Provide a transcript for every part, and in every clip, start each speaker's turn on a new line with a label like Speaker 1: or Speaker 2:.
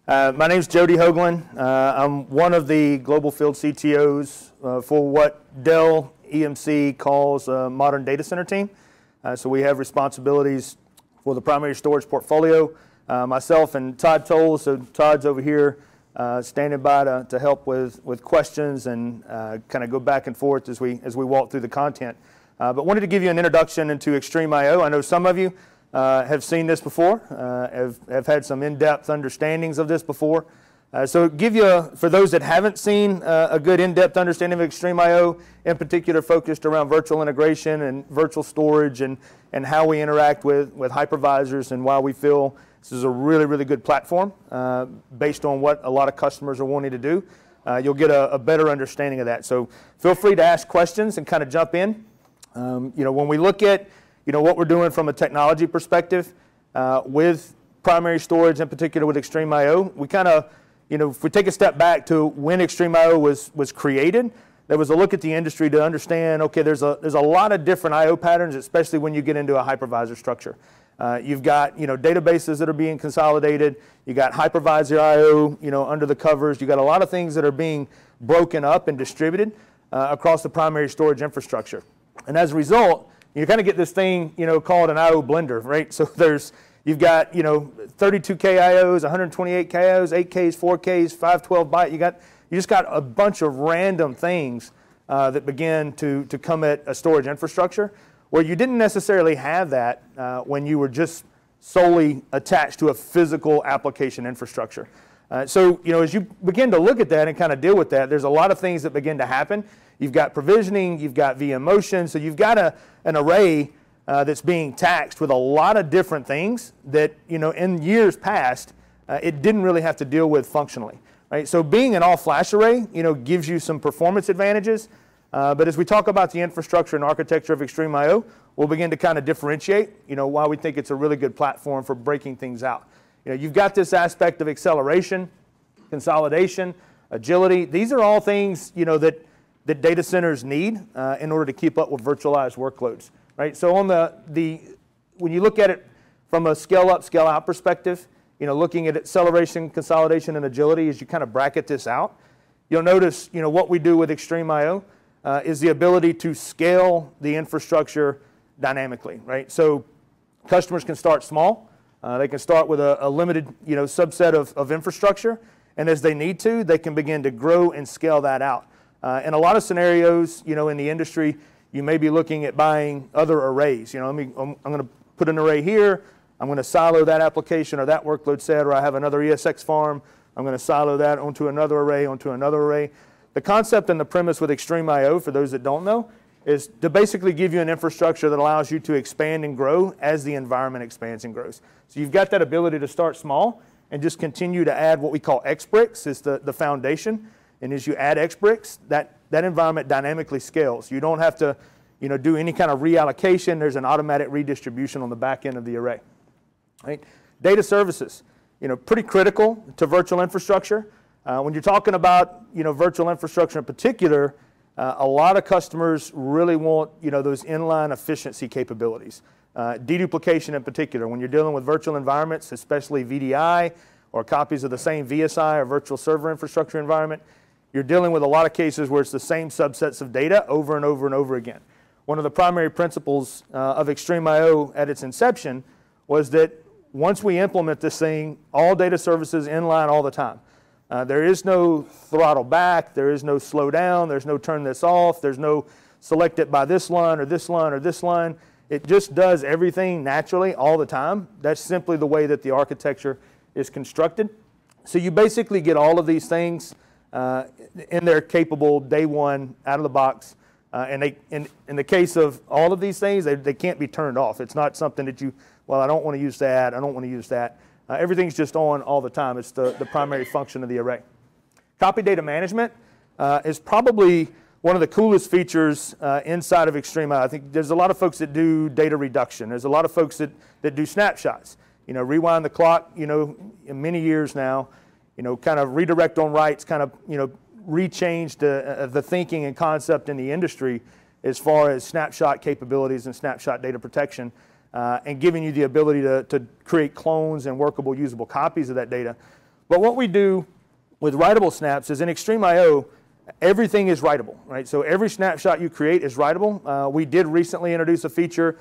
Speaker 1: My name is Jodey Hogeland. I'm one of the global field CTOs for what Dell EMC calls a modern data center team. So we have responsibilities for the primary storage portfolio. Myself and Todd Toll, so Todd's over here standing by to help with questions and kind of go back and forth as we walk through the content. But wanted to give you an introduction into XtremIO. I know some of you have seen this before, have had some in-depth understandings of this before. So give you, for those that haven't seen a good in-depth understanding of XtremIO, in particular focused around virtual integration and virtual storage and how we interact with hypervisors and why we feel this is a really, really good platform based on what a lot of customers are wanting to do. You'll get a better understanding of that. So feel free to ask questions and kind of jump in. When we look at what we're doing from a technology perspective with primary storage, in particular with XtremIO, we kind of, if we take a step back to when XtremIO was created, there was a look at the industry to understand, okay, there's a lot of different I/O patterns, especially when you get into a hypervisor structure. You've got databases that are being consolidated. You got hypervisor I/O under the covers. You got a lot of things that are being broken up and distributed across the primary storage infrastructure. And as a result, you kind of get this thing, called an I/O blender, right? So you've got, 32K IOs, 128K IOs, 8Ks, 4Ks, 512 byte. You just got a bunch of random things that begin to come at a storage infrastructure where you didn't necessarily have that when you were just solely attached to a physical application infrastructure. So as you begin to look at that and kind of deal with that, there's a lot of things that begin to happen. You've got provisioning, you've got VM motion, so you've got an array that's being taxed with a lot of different things that, in years past, it didn't really have to deal with functionally. Right? So being an all-flash array, gives you some performance advantages. But as we talk about the infrastructure and architecture of XtremIO, we'll begin to kind of differentiate, why we think it's a really good platform for breaking things out. You've got this aspect of acceleration, consolidation, agility. These are all things, that data centers need in order to keep up with virtualized workloads, right? So on when you look at it from a scale-up, scale-out perspective, looking at acceleration, consolidation, and agility as you kind of bracket this out, you'll notice, what we do with XtremIO is the ability to scale the infrastructure dynamically, right? So customers can start small. They can start with a limited, subset of infrastructure, and as they need to, they can begin to grow and scale that out. In a lot of scenarios, in the industry, you may be looking at buying other arrays. I'm going to put an array here. I'm going to silo that application or that workload set, or I have another ESX farm. I'm going to silo that onto another array, The concept and the premise with XtremIO, for those that don't know, is to basically give you an infrastructure that allows you to expand and grow as the environment expands and grows. So you've got that ability to start small and just continue to add what we call X bricks, is the foundation. And as you add X bricks, that environment dynamically scales. You don't have to do any kind of reallocation. There's an automatic redistribution on the back end of the array. Right? Data services, pretty critical to virtual infrastructure. When you're talking about virtual infrastructure in particular, a lot of customers really want those inline efficiency capabilities. Deduplication in particular, when you're dealing with virtual environments, especially VDI or copies of the same VSI or virtual server infrastructure environment, you're dealing with a lot of cases where it's the same subsets of data over and over and over again. One of the primary principles of XtremIO at its inception was that once we implement this thing, all data services inline all the time. There is no throttle back, there is no slow down, there's no turn this off, there's no select it by this line or this line or this line. It just does everything naturally all the time. That's simply the way that the architecture is constructed. So you basically get all of these things in there capable day one out of the box. And in the case of all of these things, they can't be turned off. It's not something that I don't want to use that, I don't want to use that. Everything's just on all the time. It's the primary function of the array. Copy data management is probably one of the coolest features inside of XtremIO. I think there's a lot of folks that do data reduction. There's a lot of folks that do snapshots. Rewind the clock, in many years now, kind of redirect on writes, kind of, rechange the thinking and concept in the industry as far as snapshot capabilities and snapshot data protection. And giving you the ability to create clones and workable, usable copies of that data. But what we do with writable snaps is in XtremIO, everything is writable, right? So every snapshot you create is writable. We did recently introduce a feature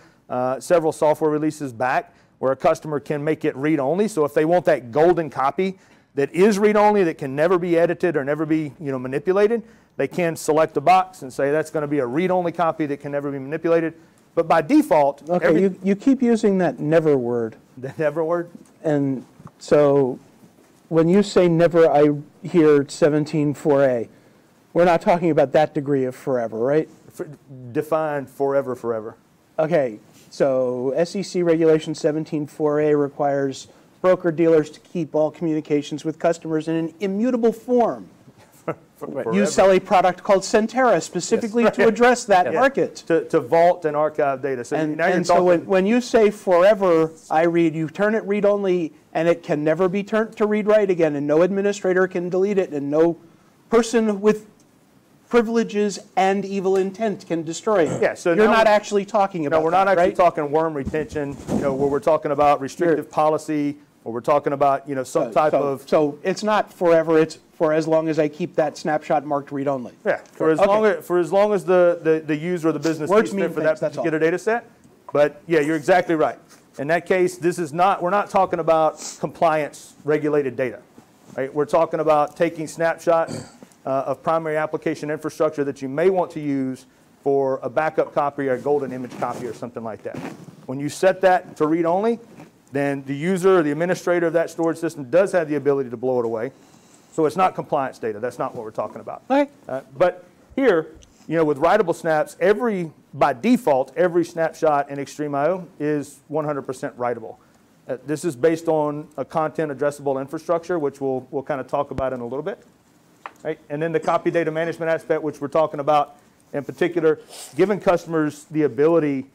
Speaker 1: several software releases back where a customer can make it read-only. So if they want that golden copy that is read-only, that can never be edited or never be manipulated, they can select a box and say that's going to be a read-only copy that can never be manipulated. But by default,
Speaker 2: okay, you keep using that never word.
Speaker 1: The never word? And
Speaker 2: so when you say never, I hear 17.4a. We're not talking about that degree of forever, right?
Speaker 1: Define forever, forever.
Speaker 2: Okay, so SEC Regulation 17.4a requires broker-dealers to keep all communications with customers in an immutable form. You sell a product called Centera specifically to address that market.
Speaker 1: To vault and archive data. So
Speaker 2: so when you say forever, I read, you turn it read-only and it can never be turned to read-write again, and no administrator can delete it, and no person with privileges and evil intent can destroy it.
Speaker 1: Yeah, so
Speaker 2: you're not actually talking about
Speaker 1: No, we're not actually
Speaker 2: right?
Speaker 1: talking worm retention, where we're talking about restrictive policy, or we're talking about, some type of...
Speaker 2: So it's not forever, it's for as long as I keep that snapshot marked read-only.
Speaker 1: Yeah, for as long as the user or the business needs it for that particular data set. But yeah, you're exactly right. In that case, we're not talking about compliance regulated data, right? We're talking about taking snapshots of primary application infrastructure that you may want to use for a backup copy or a golden image copy or something like that. When you set that to read-only, then the user or the administrator of that storage system does have the ability to blow it away. So it's not compliance data. That's not what we're talking about.
Speaker 2: Okay.
Speaker 1: But here, with writable snaps, by default, every snapshot in XtremIO is 100% writable. This is based on a content addressable infrastructure, which we'll kind of talk about in a little bit. Right? And then the copy data management aspect, which we're talking about in particular, giving customers the ability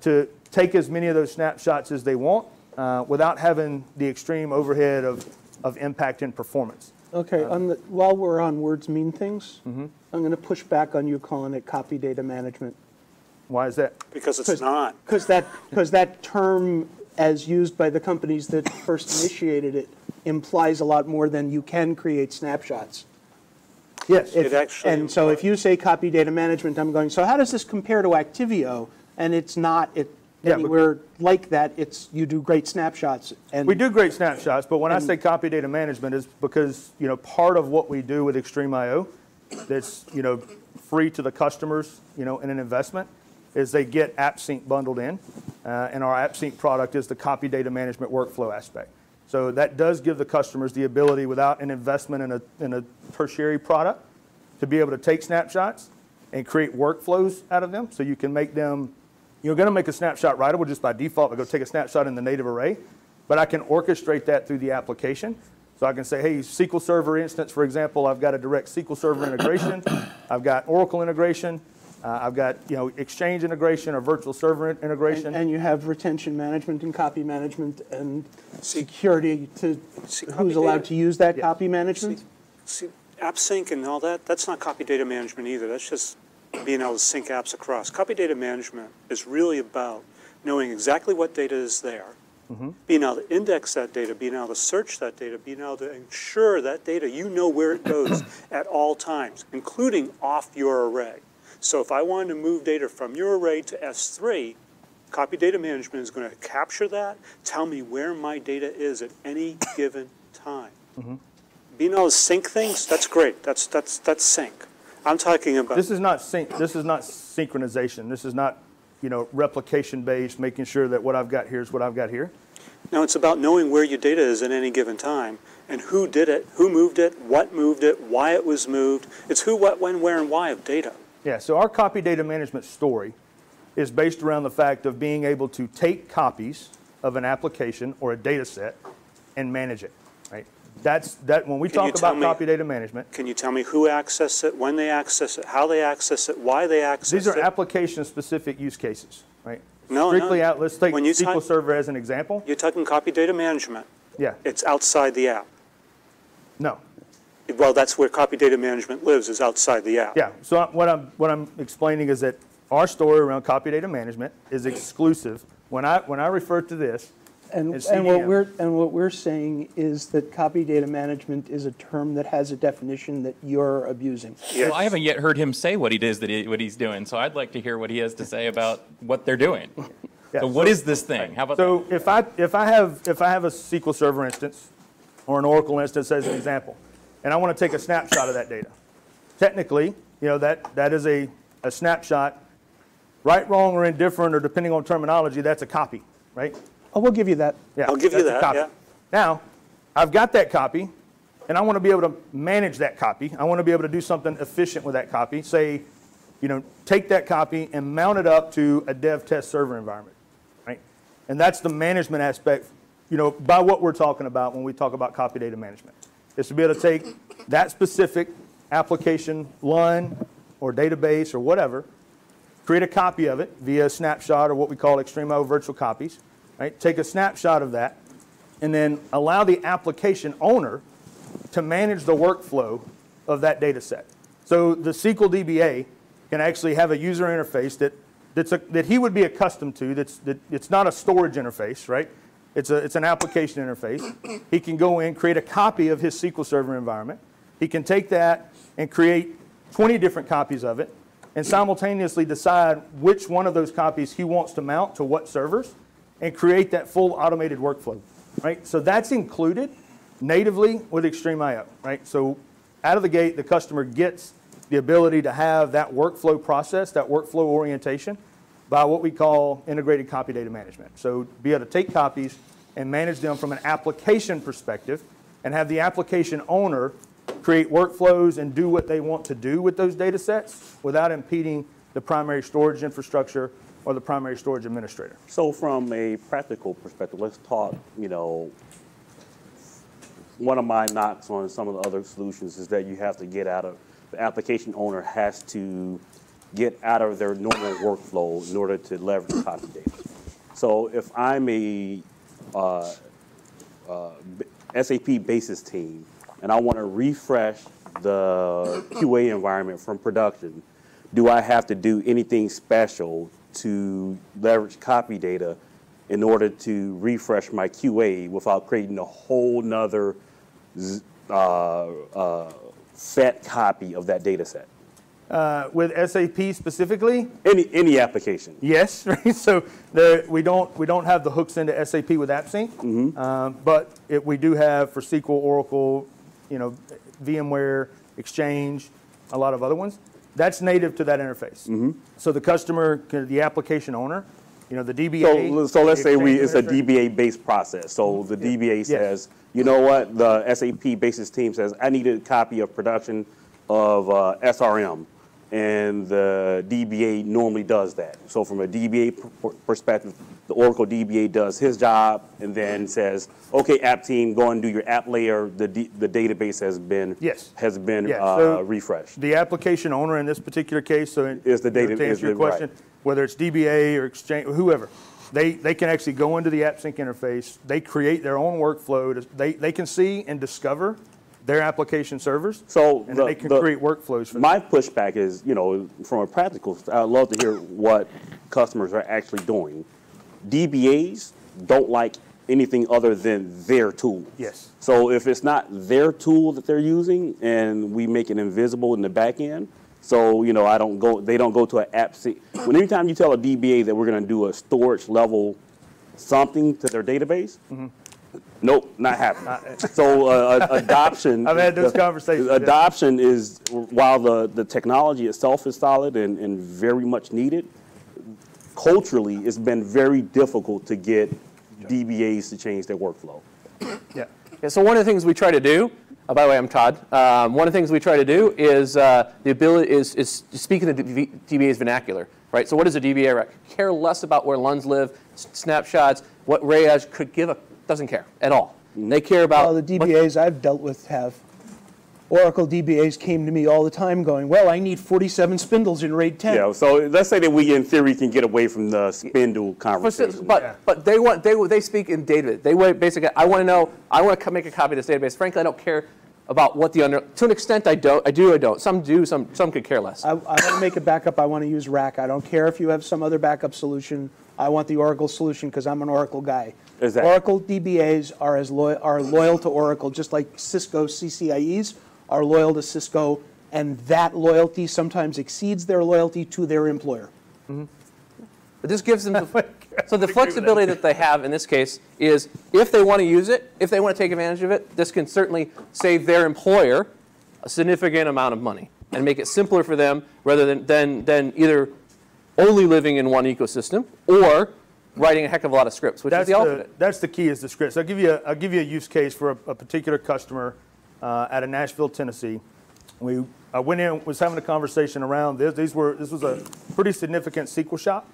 Speaker 1: to take as many of those snapshots as they want without having the extreme overhead of impact in performance.
Speaker 2: Okay, while we're on words mean things, I'm going to push back on you calling it copy data management.
Speaker 1: Why is that?
Speaker 3: Because it's not.
Speaker 2: Because that term, as used by the companies that first initiated it, implies a lot more than you can create snapshots.
Speaker 1: Yes.
Speaker 2: So if you say copy data management, I'm going, so how does this compare to Activio? And it's not anywhere like that. You do great snapshots. And
Speaker 1: we do great snapshots, but when I say copy data management, is because part of what we do with XtremIO that's free to the customers in an investment is they get AppSync bundled in, and our AppSync product is the copy data management workflow aspect. So that does give the customers the ability, without an investment in a tertiary product, to be able to take snapshots and create workflows out of them. So you can make them, you're going to make a snapshot writable just by default. I go take a snapshot in the native array, but I can orchestrate that through the application. So I can say, hey, SQL Server instance, for example, I've got a direct SQL Server integration. I've got Oracle integration. I've got Exchange integration or virtual server integration.
Speaker 2: And you have retention management and copy management and security to who's allowed to use that copy management?
Speaker 3: See, AppSync and all that, that's not copy data management either. That's just being able to sync apps across. Copy data management is really about knowing exactly what data is there, being able to index that data, being able to search that data, being able to ensure that data, where it goes at all times, including off your array. So if I wanted to move data from your array to S3, copy data management is going to capture that, tell me where my data is at any given time. Being able to sync things, that's great. That's sync. I'm talking about...
Speaker 1: This is not synchronization. This is not, replication based, making sure that what I've got here is what I've got here.
Speaker 3: No, it's about knowing where your data is at any given time and who did it, who moved it, what moved it, why it was moved. It's who, what, when, where, and why of data.
Speaker 1: Yeah, so our copy data management story is based around the fact of being able to take copies of an application or a data set and manage it, right? When we talk about copy data management.
Speaker 3: Can you tell me who accessed it, when they access it, how they access it, why they access it?
Speaker 1: These are application-specific use cases, right?
Speaker 3: No,
Speaker 1: let's take SQL Server as an example.
Speaker 3: You're talking copy data management.
Speaker 1: Yeah.
Speaker 3: It's outside the app.
Speaker 1: No.
Speaker 3: Well, that's where copy data management lives, is outside the app.
Speaker 1: Yeah, so what I'm explaining is that our story around copy data management is exclusive. When I refer to this,
Speaker 2: And
Speaker 1: CDM.
Speaker 2: what we're saying is that copy data management is a term that has a definition that you're abusing.
Speaker 3: Yes.
Speaker 4: Well, I haven't yet heard him say what what he's doing, so I'd like to hear what he has to say about what they're doing.
Speaker 1: Yeah,
Speaker 4: So what is this thing? How about
Speaker 1: So if I have a SQL Server instance or an Oracle instance as an example, and I want to take a snapshot of that data, technically, that is a snapshot. Right, wrong, or indifferent, or depending on terminology, that's a copy, right?
Speaker 2: Oh, we'll give you that.
Speaker 1: Yeah,
Speaker 3: I'll give you
Speaker 1: that's a
Speaker 3: that,
Speaker 1: copy.
Speaker 3: yeah.
Speaker 1: Now, I've got that copy, and I want to be able to manage that copy. I want to be able to do something efficient with that copy. Say, take that copy and mount it up to a dev test server environment, right? And that's the management aspect, by what we're talking about when we talk about copy data management. Is to be able to take that specific application, LUN, or database, or whatever, create a copy of it via snapshot or what we call XtremIO virtual copies, right? Take a snapshot of that, and then allow the application owner to manage the workflow of that data set. So the SQL DBA can actually have a user interface that he would be accustomed to. It's not a storage interface, right? It's an application interface. He can go in, create a copy of his SQL Server environment. He can take that and create 20 different copies of it, and simultaneously decide which one of those copies he wants to mount to what servers, and create that full automated workflow, right? So that's included natively with XtremIO, right? So out of the gate, the customer gets the ability to have that workflow process, that workflow orientation, by what we call integrated copy data management. So be able to take copies and manage them from an application perspective, and have the application owner create workflows and do what they want to do with those data sets without impeding the primary storage infrastructure or the primary storage administrator.
Speaker 5: So from a practical perspective, let's talk, one of my knocks on some of the other solutions is that you have to get out of, the application owner has to get out of their normal workflow in order to leverage copy data. So if I'm a SAP basis team, and I want to refresh the QA environment from production, do I have to do anything special to leverage copy data in order to refresh my QA without creating a whole nother set copy of that data set?
Speaker 1: With SAP specifically?
Speaker 5: Any application.
Speaker 1: Yes, right? So we don't have the hooks into SAP with AppSync, but we do have for SQL, Oracle, VMware, Exchange, a lot of other ones. That's native to that interface. So the customer, the application owner, the DBA.
Speaker 5: So let's say it's a DBA-based process. So the DBA says, you know what, the SAP basis team says, I need a copy of production of SRM. And the DBA normally does that. So from a DBA perspective, the Oracle DBA does his job and then says, okay, app team, go and do your app layer. The database has been refreshed.
Speaker 1: The application owner in this particular case, so
Speaker 5: is the data,
Speaker 1: to answer your question, whether it's DBA or Exchange, whoever, they can actually go into the AppSync interface. They create their own workflow. They can see and discover their application servers,
Speaker 5: so
Speaker 1: and they can create workflows for
Speaker 5: my
Speaker 1: them.
Speaker 5: pushback is, from a practical, I'd love to hear what customers are actually doing. DBAs don't like anything other than their tool.
Speaker 1: Yes.
Speaker 5: So if it's not their tool that they're using, and we make it invisible in the back end, so they don't go to an app. Anytime you tell a DBA that we're going to do a storage level something to their database. Nope, not happening. So adoption.
Speaker 1: I've had those conversations.
Speaker 5: Adoption is, while the technology itself is solid and very much needed, culturally it's been very difficult to get DBAs to change their workflow.
Speaker 1: Yeah.
Speaker 6: So one of the things we try to do, by the way, I'm Todd. One of the things we try to do is the ability is speaking the DBA's vernacular, right? So what does a DBA care less about where LUNs live, snapshots, what RAID could give doesn't care at all. They care about...
Speaker 2: Well, the DBAs I've dealt with have. Oracle DBAs came to me all the time going, well, I need 47 spindles in RAID 10.
Speaker 5: Yeah, so let's say that we, in theory, can get away from the spindle conversation.
Speaker 6: But they speak in data. They basically, I want to know, I want to make a copy of this database. Frankly, I don't care about what to an extent I do, I don't. Some do, some could care less.
Speaker 2: I want to make a backup, I want to use rack. I don't care if you have some other backup solution I want the Oracle solution because I'm an Oracle guy.
Speaker 5: Exactly.
Speaker 2: Oracle DBAs are loyal to Oracle, just like Cisco CCIEs are loyal to Cisco, and that loyalty sometimes exceeds their loyalty to their employer.
Speaker 6: But this gives them, so the flexibility that they have in this case is if they want to use it, if they want to take advantage of it, this can certainly save their employer a significant amount of money and make it simpler for them rather than either only living in one ecosystem or writing a heck of a lot of scripts, which is the alternate.
Speaker 1: That's the key is the scripts. I'll give you a use case for a particular customer out of Nashville, Tennessee. I went in, was having a conversation around this. This was a pretty significant SQL shop.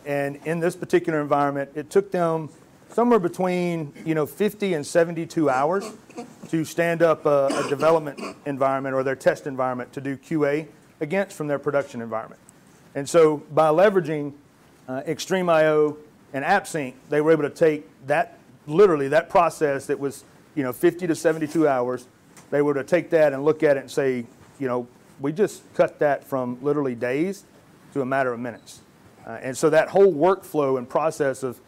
Speaker 1: And in this particular environment, it took them somewhere between 50 and 72 hours to stand up a development environment or their test environment to do QA against from their production environment. And so by leveraging XtremIO and AppSync, they were able to take that, literally that process that was 50 to 72 hours, they were to take that and look at it and say, we just cut that from literally days to a matter of minutes. And so that whole workflow and process of,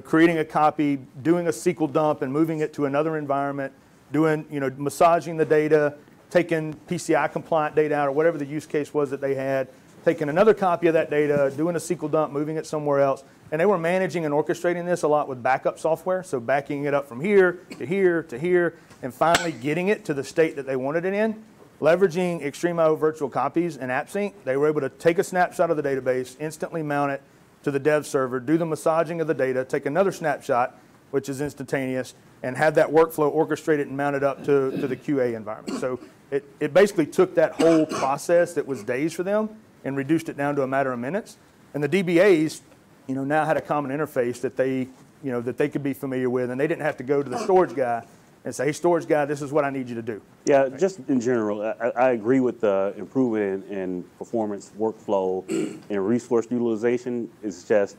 Speaker 1: creating a copy, doing a SQL dump and moving it to another environment, doing, massaging the data, taking PCI compliant data out or whatever the use case was that they had, taking another copy of that data, doing a SQL dump, moving it somewhere else. And they were managing and orchestrating this a lot with backup software. So backing it up from here to here to here and finally getting it to the state that they wanted it in. Leveraging XtremIO virtual copies and AppSync, they were able to take a snapshot of the database, instantly mount it to the dev server, do the massaging of the data, take another snapshot, which is instantaneous, and have that workflow orchestrated and mounted up to the QA environment. So it basically took that whole process that was days for them and reduced it down to a matter of minutes. And the DBAs, now had a common interface that they could be familiar with, and they didn't have to go to the storage guy and say, hey, storage guy, this is what I need you to do.
Speaker 5: Yeah, just in general, I agree with the improvement in performance, workflow, and resource utilization. It's just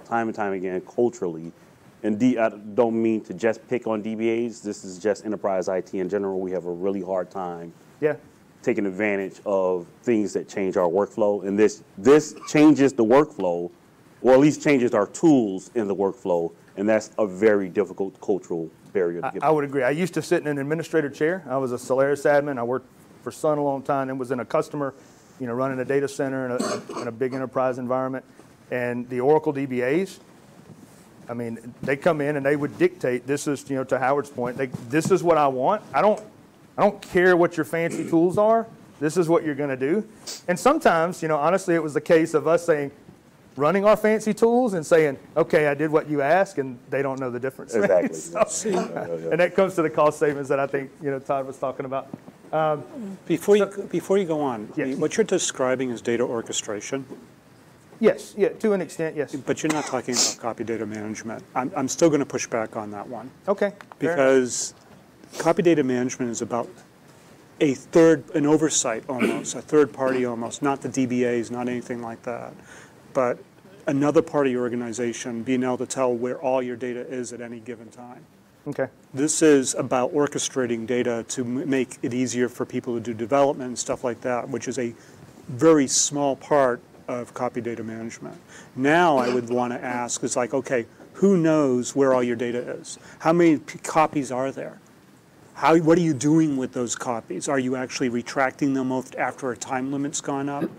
Speaker 5: time and time again, culturally. And I don't mean to just pick on DBAs. This is just enterprise IT in general. We have a really hard time taking advantage of things that change our workflow. And this changes the workflow, or at least changes our tools in the workflow. And that's a very difficult cultural barrier to get.
Speaker 1: I would agree. I used to sit in an administrator chair. I was a Solaris admin. I worked for Sun a long time and was in a customer, running a data center in a big enterprise environment. And the Oracle DBAs, I mean, they come in and they would dictate, this is, to Howard's point, this is what I want. I don't care what your fancy tools are. This is what you're going to do. And sometimes, honestly, it was the case of us saying, running our fancy tools and saying, okay, I did what you asked, and they don't know the difference.
Speaker 5: Exactly.
Speaker 1: And that comes to the cost savings that I think Todd was talking about.
Speaker 3: Before you go on,
Speaker 1: Yes.
Speaker 3: what you're describing is data orchestration,
Speaker 1: Yes, to an extent, yes.
Speaker 3: but you're not talking about copy data management. I'm still going to push back on that one.
Speaker 1: Okay. fair enough.
Speaker 3: Because copy data management is about an oversight almost, a third party almost, not the DBAs, not anything like that, but another part of your organization being able to tell where all your data is at any given time.
Speaker 1: Okay.
Speaker 3: This is about orchestrating data to make it easier for people to do development and stuff like that, which is a very small part of copy data management. Now I would want to ask, it's like, okay, who knows where all your data is? How many copies are there? What are you doing with those copies? Are you actually retracting them after a time limit's gone up?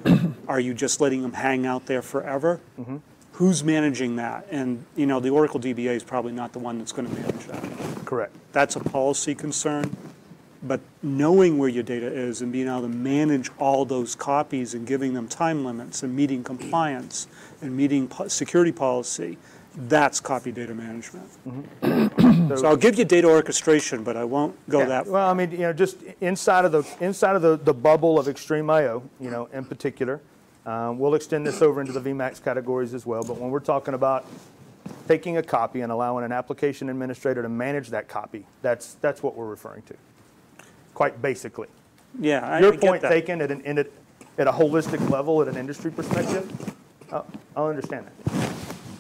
Speaker 3: Are you just letting them hang out there forever? Mm-hmm. Who's managing that? And the Oracle DBA is probably not the one that's going to manage that.
Speaker 1: Correct.
Speaker 3: That's a policy concern. But knowing where your data is and being able to manage all those copies and giving them time limits and meeting compliance and meeting security policy, that's copy data management. Mm-hmm. So I'll give you data orchestration, but I won't go that far.
Speaker 1: Well, I mean, just inside of the bubble of XtremIO, in particular, we'll extend this over into the VMAX categories as well. But when we're talking about taking a copy and allowing an application administrator to manage that copy, that's what we're referring to, quite basically.
Speaker 3: Yeah,
Speaker 1: Your
Speaker 3: I
Speaker 1: point
Speaker 3: get that.
Speaker 1: taken at a holistic level, at an industry perspective, I'll understand that.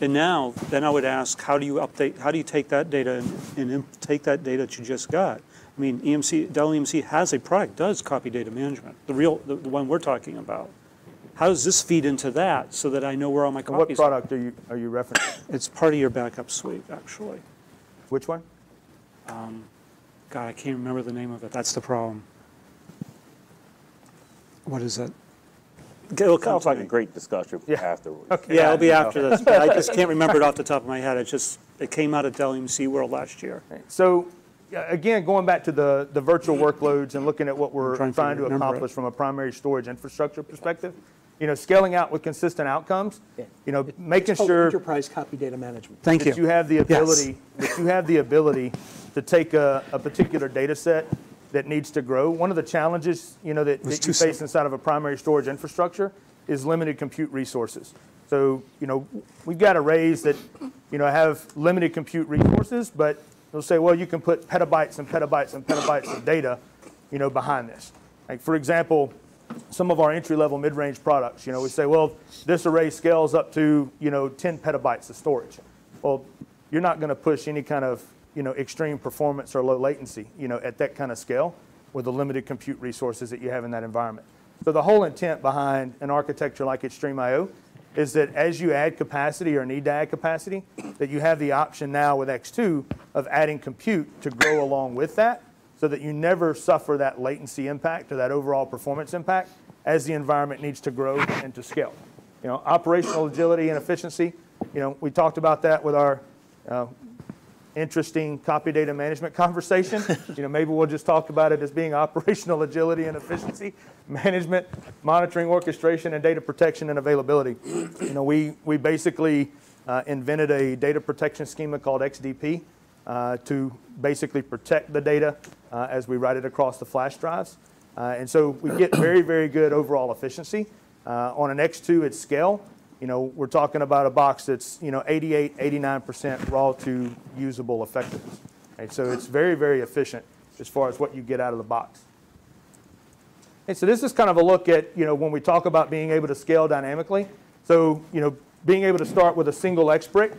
Speaker 3: And now, then I would ask, how do you take that data and take that data that you just got? I mean, Dell EMC has a product, does copy data management, the one we're talking about. how does this feed into that so that I know where all my
Speaker 1: And what
Speaker 3: copies are?
Speaker 1: product are you referencing?
Speaker 3: It's part of your backup suite, actually.
Speaker 1: Which one?
Speaker 3: God, I can't remember the name of it. That's the problem. What is it? It'll come
Speaker 5: Sounds
Speaker 3: to
Speaker 5: like
Speaker 3: me.
Speaker 5: a great discussion afterwards.
Speaker 1: Okay.
Speaker 3: Yeah, it'll be after this, but I just can't remember it off the top of my head. It came out of Dell EMC World last year.
Speaker 1: So again, going back to the virtual workloads and looking at what we're
Speaker 3: trying
Speaker 1: trying
Speaker 3: to
Speaker 1: to
Speaker 3: remember
Speaker 1: accomplish
Speaker 3: it.
Speaker 1: from a primary storage infrastructure perspective, scaling out with consistent outcomes, making
Speaker 2: It's called
Speaker 1: sure
Speaker 2: enterprise copy data management.
Speaker 3: Thank
Speaker 1: that
Speaker 3: you.
Speaker 1: you have the ability to take a particular data set that needs to grow. One of the challenges that you
Speaker 3: too
Speaker 1: face
Speaker 3: simple.
Speaker 1: inside of a primary storage infrastructure is limited compute resources. So we've got arrays that have limited compute resources, but they'll say, well, you can put petabytes and petabytes and petabytes of data behind this. Like for example, some of our entry-level mid-range products, we say, well, this array scales up to 10 petabytes of storage. Well, you're not going to push any kind of extreme performance or low latency at that kind of scale with the limited compute resources that you have in that environment. So the whole intent behind an architecture like XtremIO is that as you add capacity or need to add capacity, that you have the option now with X2 of adding compute to grow along with that, so that you never suffer that latency impact or that overall performance impact as the environment needs to grow and to scale. Operational agility and efficiency, we talked about that with our interesting copy data management conversation. Maybe we'll just talk about it as being operational agility and efficiency, management, monitoring, orchestration, and data protection and availability. We basically invented a data protection schema called XDP to basically protect the data as we write it across the flash drives. And so we get very, very good overall efficiency. On an X2 at scale, we're talking about a box that's 88, 89% raw to usable effectiveness. Okay, so it's very, very efficient as far as what you get out of the box. Okay, so this is kind of a look at when we talk about being able to scale dynamically. So being able to start with a single XBrick,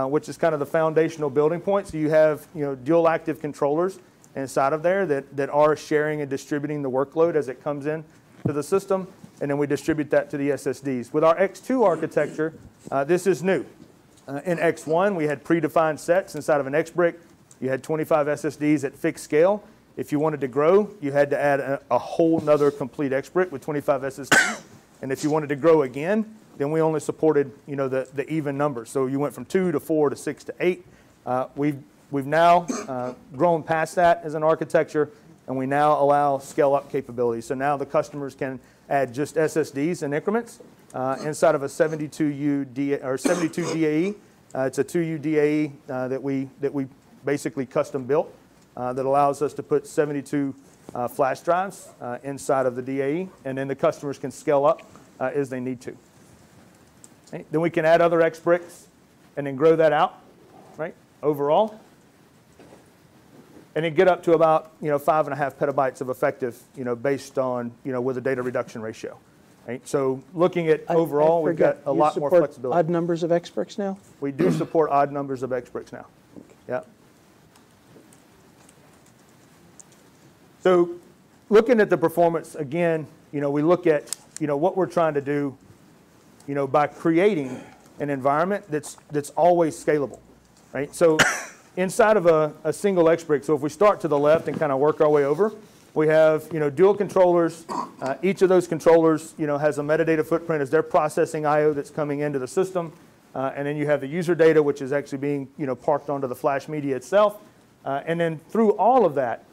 Speaker 1: which is kind of the foundational building point. So you have dual active controllers inside of there that are sharing and distributing the workload as it comes in to the system, and then we distribute that to the SSDs. With our X2 architecture, this is new. In X1, we had predefined sets inside of an XBrick. You had 25 SSDs at fixed scale. If you wanted to grow, you had to add a whole nother complete XBrick with 25 SSDs. And if you wanted to grow again, then we only supported the even numbers. So you went from 2 to 4 to 6 to 8. We've now grown past that as an architecture, and we now allow scale-up capabilities. So now the customers can add just SSDs in increments inside of a 72U DAE. It's a 2U DAE that we basically custom built that allows us to put 72 flash drives inside of the DAE, and then the customers can scale up as they need to. Okay. Then we can add other XBricks and then grow that out, right, overall. And then get up to about 5.5 petabytes of effective, based on with a data reduction ratio. Right? So looking at overall, we've got a lot more flexibility.
Speaker 2: Odd numbers of XBricks now?
Speaker 1: We do support odd numbers of XBricks now. Yeah. So looking at the performance again, we look at what we're trying to do, by creating an environment that's always scalable, right? So inside of a single XBrick, so if we start to the left and kind of work our way over, we have dual controllers. Each of those controllers has a metadata footprint as they're processing I/O that's coming into the system, and then you have the user data, which is actually being parked onto the flash media itself, and then through all of that,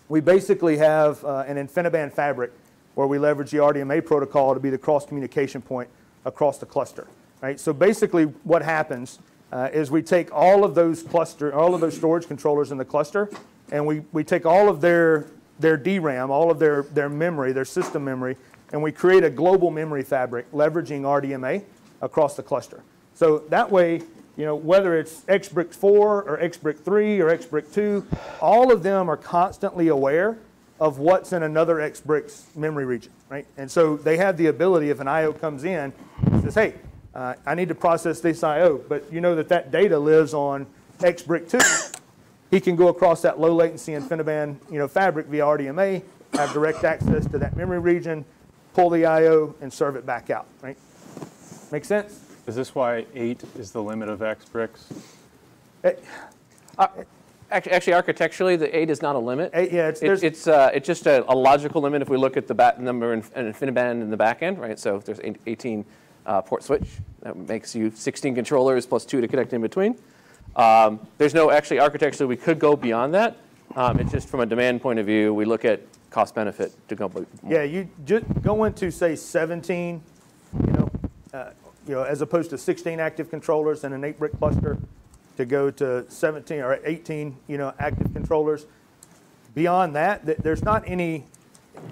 Speaker 1: we basically have an InfiniBand fabric where we leverage the RDMA protocol to be the cross communication point across the cluster. Right? So basically, what happens is we take all of those storage controllers in the cluster, and we take all of their DRAM, all of their memory, their system memory, and we create a global memory fabric leveraging RDMA across the cluster. So that way, whether it's XBrick 4 or XBrick 3 or XBrick 2, all of them are constantly aware of what's in another XBrick's memory region, right? And so they have the ability, if an I/O comes in, says, hey, I need to process this I/O, but that data lives on XBrick 2. He can go across that low latency InfiniBand fabric via RDMA, have direct access to that memory region, pull the I/O, and serve it back out, right? Make sense?
Speaker 7: Is this why 8 is the limit of X bricks?
Speaker 6: Actually, architecturally, the 8 is not a limit.
Speaker 1: Yeah,
Speaker 6: it's just a logical limit if we look at the number and InfiniBand in the back end, right? So if there's 18 port switch, that makes you 16 controllers plus 2 to connect in between. There's no, actually, architecturally, we could go beyond that. It's just from a demand point of view, we look at cost benefit to go more.
Speaker 1: Yeah, you just go into, say, 17, as opposed to 16 active controllers and an 8-brick cluster, to go to 17 or 18, active controllers. Beyond that, there's not any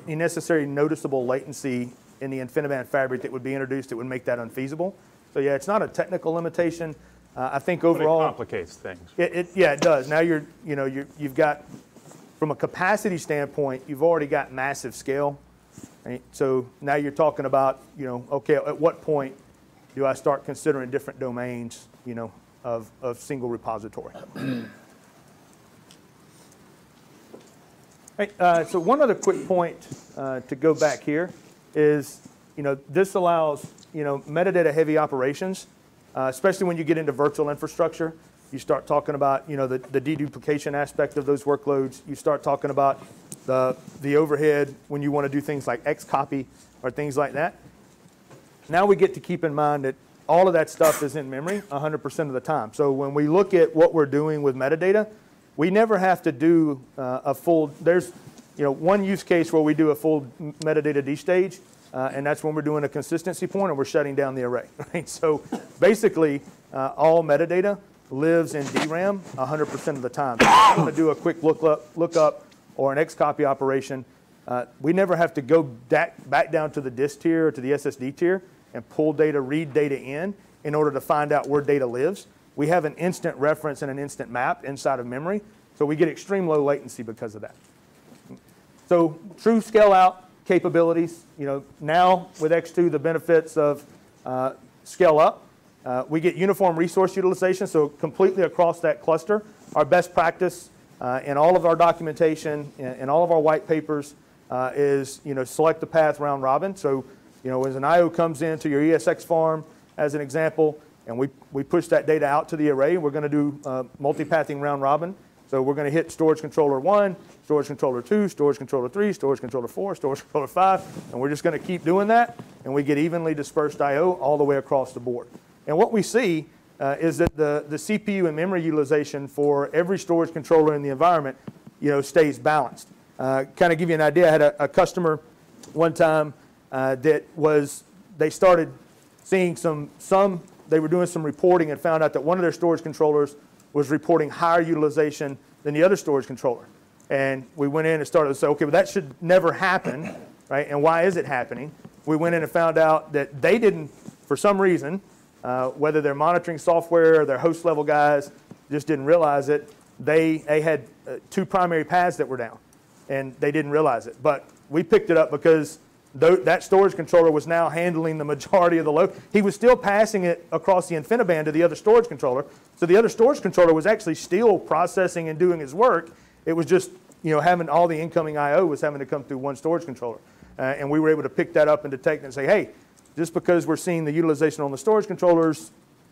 Speaker 1: necessary noticeable latency in the InfiniBand fabric that would be introduced that would make that unfeasible. So yeah, it's not a technical limitation. I think overall,
Speaker 7: but it complicates things.
Speaker 1: Yeah, it does. Now you've got, from a capacity standpoint, you've already got massive scale. Right? So now you're talking about, okay, at what point do I start considering different domains, of single repository? Right, so one other quick point to go back here is, this allows, metadata heavy operations, especially when you get into virtual infrastructure. You start talking about, the deduplication aspect of those workloads. You start talking about the overhead when you want to do things like XCopy or things like that. Now we get to keep in mind that all of that stuff is in memory 100% of the time. So when we look at what we're doing with metadata, we never have to do a full, there's one use case where we do a full metadata destage, and that's when we're doing a consistency point and we're shutting down the array. Right? So basically, all metadata lives in DRAM 100% of the time. So if you want to do a quick lookup or an XCopy operation, we never have to go back down to the disk tier or to the SSD tier and pull data, read data in order to find out where data lives. We have an instant reference and an instant map inside of memory, so we get extreme low latency because of that. So true scale out capabilities, now with X2, the benefits of scale up, we get uniform resource utilization, so completely across that cluster. Our best practice in all of our documentation, in all of our white papers, is select the path round robin. So as an I/O comes into your ESX farm, as an example, and we push that data out to the array, we're going to do multipathing round robin. So we're going to hit storage controller 1, storage controller 2, storage controller 3, storage controller 4, storage controller 5, and we're just going to keep doing that, and we get evenly dispersed I/O all the way across the board. And what we see is that the CPU and memory utilization for every storage controller in the environment, stays balanced. Kind of give you an idea, I had a customer one time they started seeing they were doing some reporting and found out that one of their storage controllers was reporting higher utilization than the other storage controller. And we went in and started to say, okay, well, that should never happen, right? And why is it happening? We went in and found out that they didn't, for some reason, whether their monitoring software or their host level guys just didn't realize it, they had 2 primary paths that were down, and they didn't realize it. But we picked it up because that storage controller was now handling the majority of the load. He was still passing it across the InfiniBand to the other storage controller. So the other storage controller was actually still processing and doing his work. It was just, having all the incoming I/O was having to come through one storage controller. And we were able to pick that up and detect it and say, hey, just because we're seeing the utilization on the storage controllers,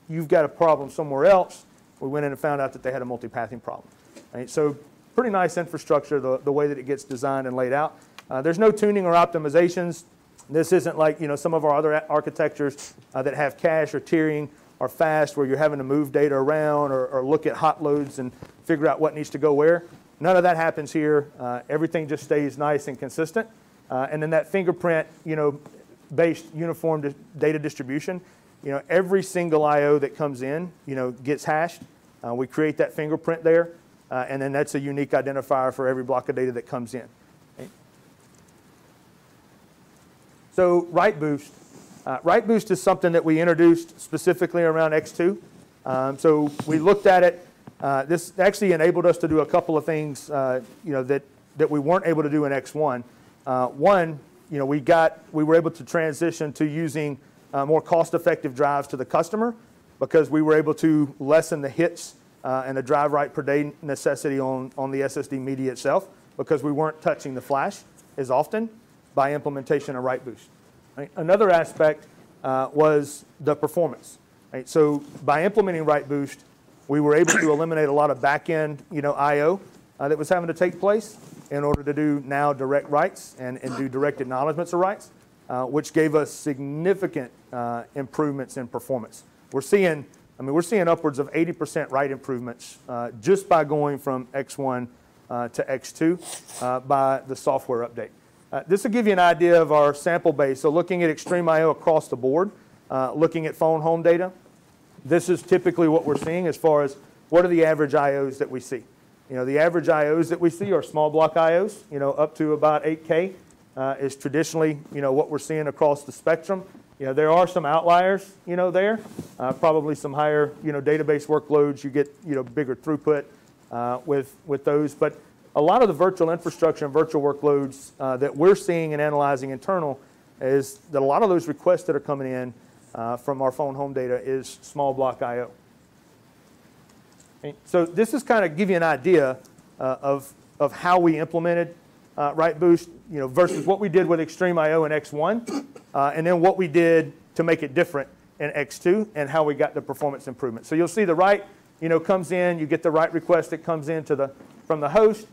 Speaker 1: you've got a problem somewhere else. We went in and found out that they had a multipathing problem. Right? So pretty nice infrastructure, the way that it gets designed and laid out. There's no tuning or optimizations. This isn't like some of our other architectures that have cache or tiering or fast, where you're having to move data around or look at hot loads and figure out what needs to go where. None of that happens here. Everything just stays nice and consistent. And then that fingerprint, based uniform data distribution. Every single I/O that comes in, gets hashed. We create that fingerprint there, and then that's a unique identifier for every block of data that comes in. So write boost. Write boost is something that we introduced specifically around X2. So we looked at it. This actually enabled us to do a couple of things, that we weren't able to do in X1. One, we were able to transition to using more cost-effective drives to the customer because we were able to lessen the hits and the drive write per day necessity on the SSD media itself because we weren't touching the flash as often by implementation of write boost. Right? Another aspect was the performance. Right? So by implementing write boost, we were able to eliminate a lot of back-end I/O that was having to take place in order to do now direct writes and do direct acknowledgments of writes, which gave us significant improvements in performance. We're seeing upwards of 80% write improvements just by going from X1 to X2 by the software update. This will give you an idea of our sample base. So looking at XtremIO across the board, looking at phone home data, this is typically what we're seeing as far as what are the average IOs that we see. The average IOs that we see are small block IOs, up to about 8K is traditionally, what we're seeing across the spectrum. There are some outliers, there, probably some higher, database workloads. You get, bigger throughput with those. But a lot of the virtual infrastructure and virtual workloads that we're seeing and analyzing internal is that a lot of those requests that are coming in from our phone home data is small block IO. So this is kind of give you an idea of how we implemented write boost, versus what we did with XtremIO and X1, and then what we did to make it different in X2 and how we got the performance improvement. So you'll see the write, comes in, you get the write request that comes in from the host.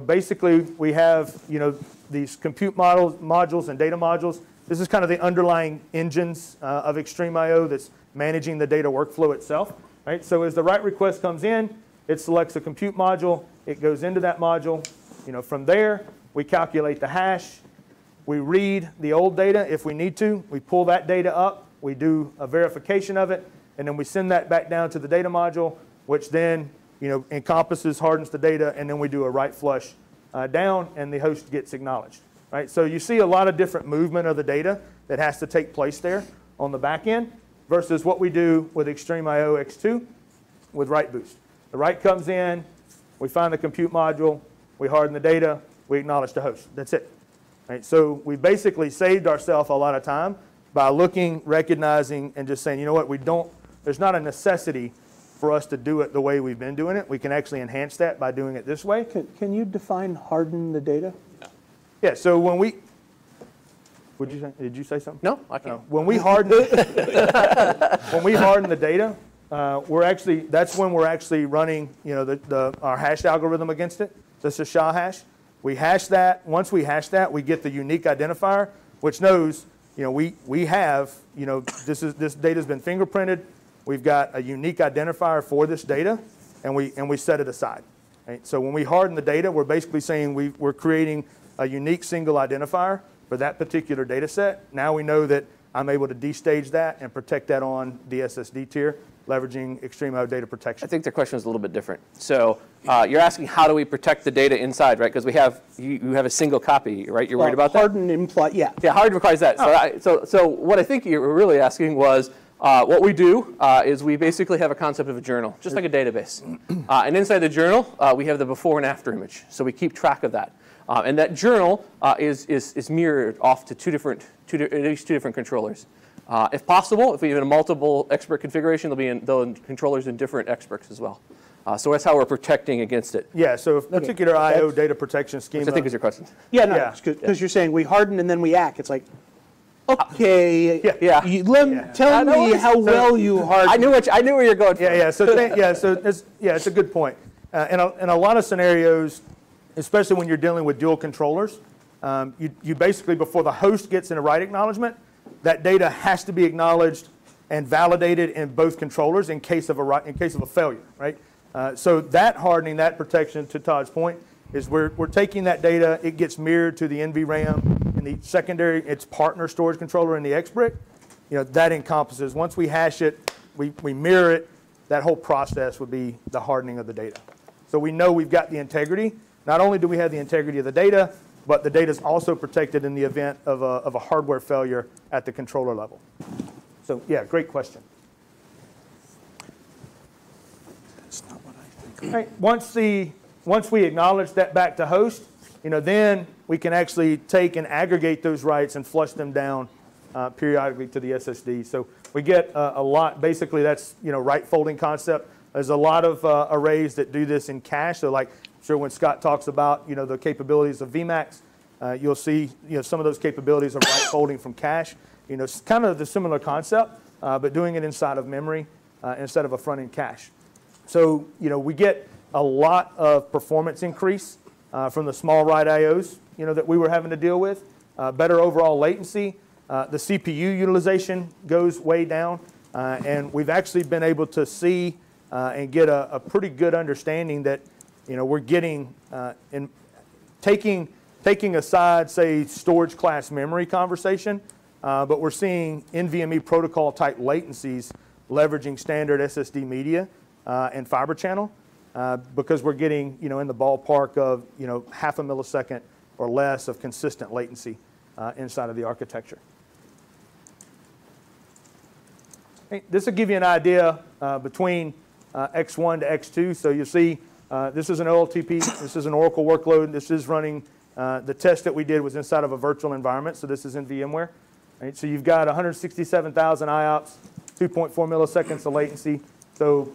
Speaker 1: Basically we have, these compute modules and data modules. This is kind of the underlying engines of XtremIO that's managing the data workflow itself. Right? So as the write request comes in, it selects a compute module, it goes into that module. From there, we calculate the hash, we read the old data if we need to, we pull that data up, we do a verification of it, and then we send that back down to the data module, which then encompasses, hardens the data, and then we do a write flush down, and the host gets acknowledged. Right? So you see a lot of different movement of the data that has to take place there on the back end, versus what we do with XtremIO X2 with write boost. The write comes in, we find the compute module, we harden the data, we acknowledge the host. That's it. Right? So we basically saved ourselves a lot of time by looking, recognizing, and just saying, you know what, there's not a necessity for us to do it the way we've been doing it. We can actually enhance that by doing it this way.
Speaker 2: Can you define harden the data?
Speaker 1: Yeah, so when we, did you say something?
Speaker 6: No, I can't.
Speaker 1: When we harden the data, that's when we're actually running, our hash algorithm against it. That's a SHA hash. We hash that. Once we hash that, we get the unique identifier, which knows, we have, this data's been fingerprinted. We've got a unique identifier for this data, and we set it aside. Right? So when we harden the data, we're basically saying we're creating a unique single identifier for that particular data set. Now we know that I'm able to destage that and protect that on the SSD tier, leveraging XtremIO data protection.
Speaker 6: I think the question is a little bit different. So you're asking how do we protect the data inside, right? Because you have a single copy, right? You're worried about that?
Speaker 2: Harden implies, yeah.
Speaker 6: Yeah, harden requires that. Oh. So what I think you were really asking was, what we do is we basically have a concept of a journal, just like a database. And inside the journal, we have the before and after image. So we keep track of that. And that journal is mirrored off to at least two different controllers. If possible, if we have a multiple expert configuration, there'll be controllers in different experts as well. So that's how we're protecting against it.
Speaker 1: Yeah, so if particular I/O data protection schema.
Speaker 6: Which I think is your question.
Speaker 2: Yeah, no, because you're saying we harden and then we act. It's like, okay, tell me how well you harden.
Speaker 6: I knew where you're going from.
Speaker 1: It's a good point. In a lot of scenarios, especially when you're dealing with dual controllers, you basically, before the host gets in a write acknowledgement, that data has to be acknowledged and validated in both controllers in case of a failure, right? So that hardening, that protection, to Todd's point, is we're taking that data, it gets mirrored to the NVRAM and the secondary, its partner storage controller in the XBrick. That encompasses, once we hash it, we mirror it, that whole process would be the hardening of the data. So we know we've got the integrity. Not only do we have the integrity of the data, but the data is also protected in the event of a hardware failure at the controller level. So yeah, great question.
Speaker 3: That's not what I think.
Speaker 1: Right. Once we acknowledge that back to host, then we can actually take and aggregate those writes and flush them down periodically to the SSD. So we get a lot. Basically, that's write folding concept. There's a lot of arrays that do this in cache. So like, sure, when Scott talks about the capabilities of VMAX, you'll see some of those capabilities of right folding from cache. It's kind of the similar concept, but doing it inside of memory instead of a front-end cache. So we get a lot of performance increase from the small write IOs that we were having to deal with, better overall latency. The CPU utilization goes way down, and we've actually been able to see and get a pretty good understanding that we're getting in taking aside, say, storage class memory conversation, but we're seeing NVMe protocol type latencies leveraging standard SSD media and fiber channel because we're getting in the ballpark of half a millisecond or less of consistent latency inside of the architecture. This will give you an idea between X1 to X2. So you see this is an OLTP, this is an Oracle workload, this is running, the test that we did was inside of a virtual environment, so this is in VMware. Right? So you've got 167,000 IOPS, 2.4 milliseconds of latency, so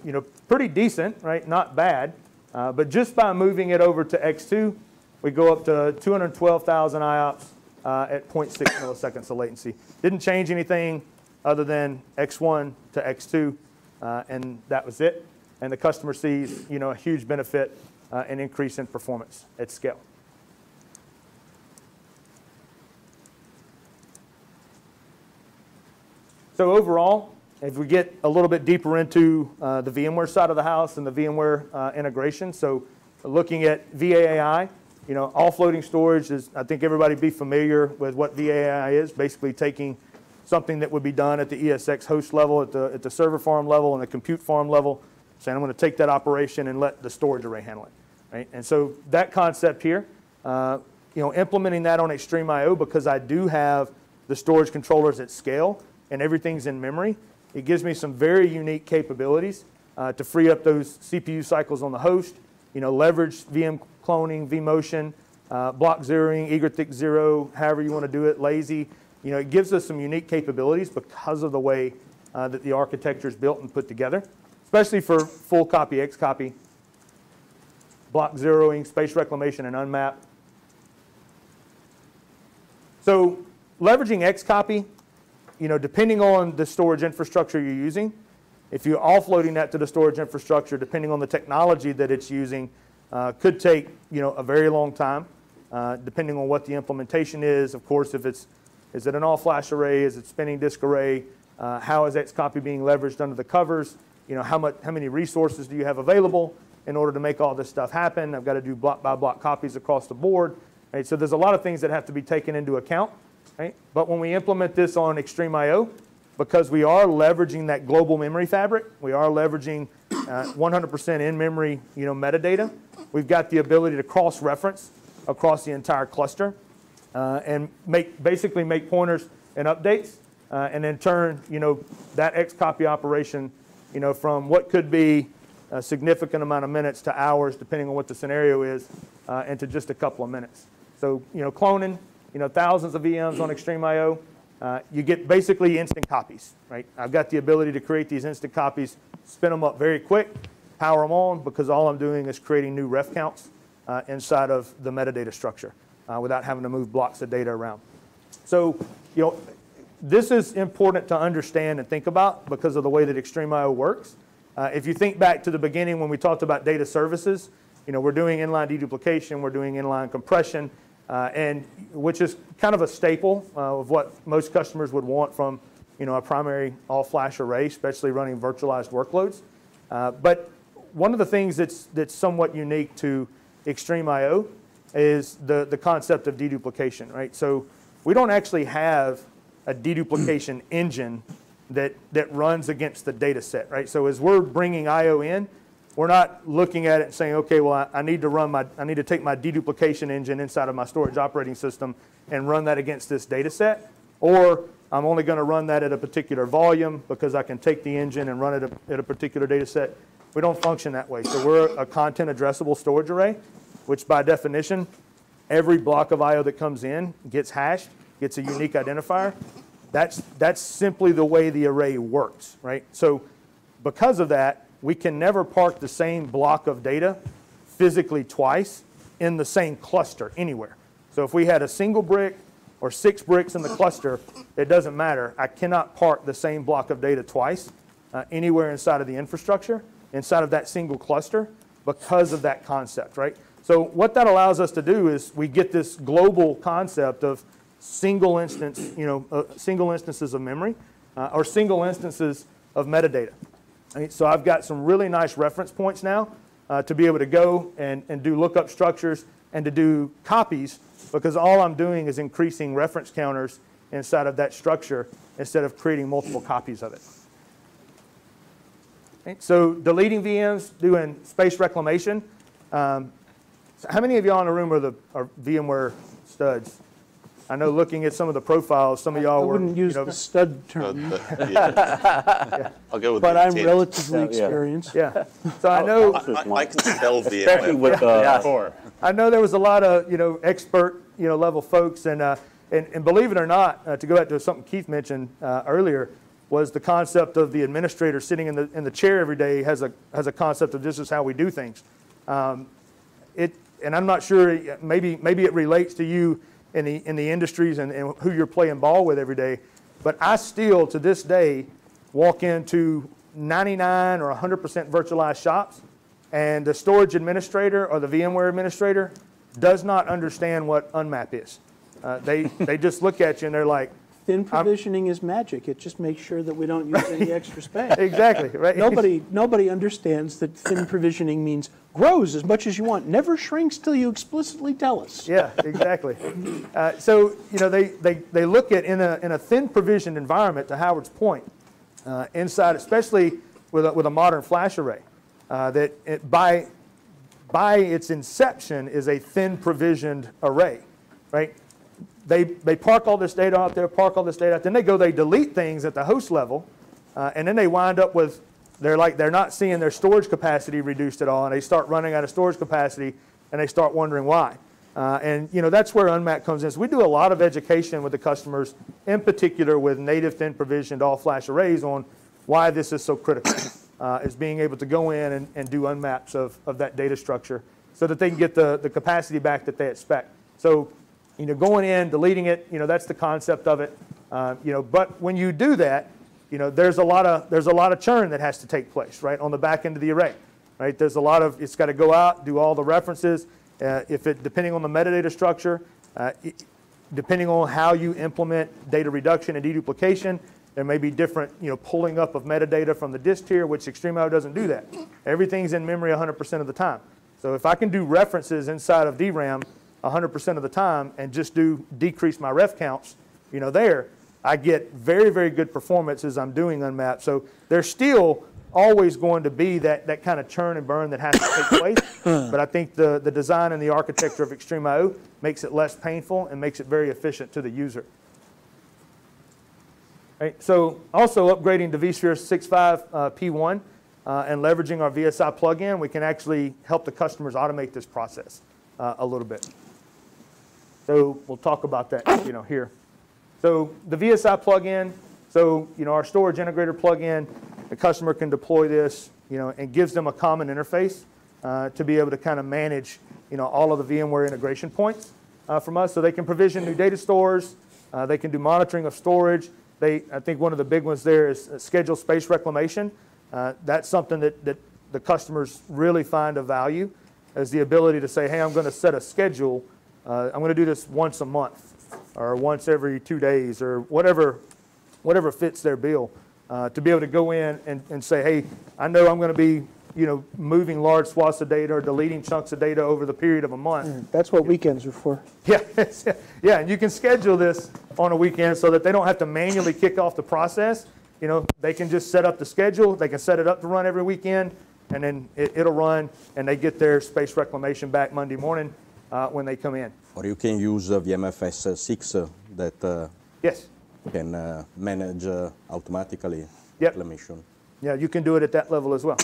Speaker 1: pretty decent, right? Not bad, but just by moving it over to X2, we go up to 212,000 IOPS at 0.6 milliseconds of latency. Didn't change anything other than X1 to X2, and that was it. And the customer sees, a huge benefit and increase in performance at scale. So overall, if we get a little bit deeper into the VMware side of the house and the VMware integration, so looking at VAI, offloading storage is, I think everybody be familiar with what VAI is, basically taking something that would be done at the ESX host level, at the server farm level, and the compute farm level, saying I'm going to take that operation and let the storage array handle it. Right? And so that concept here, implementing that on XtremIO, because I do have the storage controllers at scale and everything's in memory, it gives me some very unique capabilities to free up those CPU cycles on the host, leverage VM cloning, vMotion, block zeroing, eager-thick zero, however you want to do it, lazy. It gives us some unique capabilities because of the way that the architecture is built and put together, especially for full copy, XCopy, block zeroing, space reclamation, and unmap. So leveraging XCopy, depending on the storage infrastructure you're using, if you're offloading that to the storage infrastructure, depending on the technology that it's using, could take a very long time, depending on what the implementation is. Of course, if it's is it an all-flash array? Is it spinning disk array? How is XCopy being leveraged under the covers? How many resources do you have available in order to make all this stuff happen? I've got to do block by block copies across the board. Right? So there's a lot of things that have to be taken into account. Right? But when we implement this on XtremIO, because we are leveraging that global memory fabric, we are leveraging 100% in-memory metadata, we've got the ability to cross-reference across the entire cluster and basically make pointers and updates, and then turn that XCopy operation from what could be a significant amount of minutes to hours, depending on what the scenario is, into just a couple of minutes. So cloning, thousands of VMs on XtremIO, you get basically instant copies, right? I've got the ability to create these instant copies, spin them up very quick, power them on, because all I'm doing is creating new ref counts inside of the metadata structure without having to move blocks of data around. So, this is important to understand and think about because of the way that XtremIO works. If you think back to the beginning when we talked about data services, we're doing inline deduplication, we're doing inline compression, and which is kind of a staple of what most customers would want from a primary all-flash array, especially running virtualized workloads. But one of the things that's somewhat unique to XtremIO is the concept of deduplication, right? So we don't actually have a deduplication engine that runs against the data set, right? So as we're bringing I/O in, we're not looking at it and saying, okay, well, I need to take my deduplication engine inside of my storage operating system and run that against this data set, or I'm only going to run that at a particular volume because I can take the engine and run it at a particular data set. We don't function that way. So we're a content addressable storage array, which by definition, every block of I/O that comes in gets hashed, gets a unique identifier. That's simply the way the array works, right? So because of that, we can never park the same block of data physically twice in the same cluster anywhere. So if we had a single brick or 6 bricks in the cluster, it doesn't matter. I cannot park the same block of data twice anywhere inside of the infrastructure, inside of that single cluster, because of that concept, right? So what that allows us to do is we get this global concept of single instance, single instances of memory or single instances of metadata. Right? So I've got some really nice reference points now to be able to go and do lookup structures and to do copies, because all I'm doing is increasing reference counters inside of that structure instead of creating multiple copies of it. Okay? So deleting VMs, doing space reclamation. So how many of y'all in the room are VMware studs? I know looking at some of the profiles, some of y'all were.
Speaker 2: I wouldn't use the stud term,
Speaker 8: I'll go with
Speaker 2: but
Speaker 8: the
Speaker 2: I'm
Speaker 8: intent.
Speaker 2: relatively experienced.
Speaker 1: Yeah. So I know
Speaker 8: I can spell
Speaker 5: Especially
Speaker 8: VMware.
Speaker 5: with
Speaker 1: I know there was a lot of expert level folks, and believe it or not, to go back to something Keith mentioned earlier, was the concept of the administrator sitting in the chair every day has a concept of this is how we do things. And I'm not sure, maybe it relates to you in the industries and who you're playing ball with every day, but I still to this day walk into 99 or 100% virtualized shops, and the storage administrator or the VMware administrator does not understand what unmap is. They just look at you and they're like,
Speaker 2: Thin provisioning is magic. It just makes sure that we don't use any extra space.
Speaker 1: exactly, right?
Speaker 2: Nobody understands that thin provisioning means grows as much as you want, never shrinks till you explicitly tell us.
Speaker 1: Yeah, exactly. So they look at in a thin provisioned environment, to Howard's point, inside, especially with a modern flash array, that by its inception is a thin provisioned array, right? They park all this data out there, then they delete things at the host level, and then they wind up with, they're not seeing their storage capacity reduced at all, and they start running out of storage capacity, and they start wondering why. And that's where Unmap comes in. So we do a lot of education with the customers, in particular with native thin provisioned all flash arrays, on why this is so critical, is being able to go in and do unmaps of that data structure so that they can get the capacity back that they expect. So going in, deleting it, that's the concept of it. But when you do that, there's a lot of churn that has to take place, right, on the back end of the array, right? There's a lot of, it's got to go out, do all the references. Depending on the metadata structure, depending on how you implement data reduction and deduplication, there may be different, pulling up of metadata from the disk tier, which XtremIO doesn't do that. Everything's in memory 100% of the time. So if I can do references inside of DRAM 100% of the time and just decrease my ref counts, there, I get very, very good performance as I'm doing unmap. So there's still always going to be that kind of churn and burn that has to take place. But I think the design and the architecture of XtremIO makes it less painful and makes it very efficient to the user. Right, so also upgrading to vSphere 6.5 P1 and leveraging our VSI plugin, we can actually help the customers automate this process a little bit. So we'll talk about that here. So the VSI plugin, our storage integrator plugin, the customer can deploy this, and gives them a common interface to be able to kind of manage, all of the VMware integration points from us. So they can provision new data stores, they can do monitoring of storage. I think one of the big ones there is schedule space reclamation. That's something that the customers really find of value, is the ability to say, hey, I'm going to set a schedule. I'm going to do this once a month or once every 2 days or whatever fits their bill. To be able to go in and say, hey, I know I'm going to be, moving large swaths of data or deleting chunks of data over the period of a month.
Speaker 2: That's what weekends are for.
Speaker 1: Yeah, yeah, and you can schedule this on a weekend so that they don't have to manually kick off the process. They can just set up the schedule. They can set it up to run every weekend, and then it'll run, and they get their space reclamation back Monday morning when they come in.
Speaker 9: Or you can use VMFS 6 that
Speaker 1: yes.
Speaker 9: can manage automatically
Speaker 1: Yep.
Speaker 9: reclamation.
Speaker 1: Yeah, you can do it at that level as well.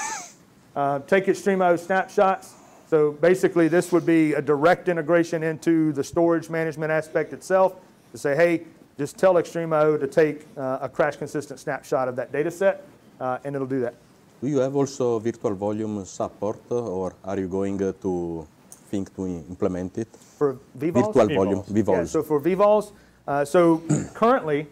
Speaker 1: Take XtremIO snapshots. So basically this would be a direct integration into the storage management aspect itself to say, hey, just tell XtremIO to take a crash consistent snapshot of that data set, and it'll do that.
Speaker 9: Do you have also virtual volume support, or are you going to think to implement it?
Speaker 1: For VVols?
Speaker 9: Virtual volume, VVols.
Speaker 1: Yeah, so for VVols, so currently,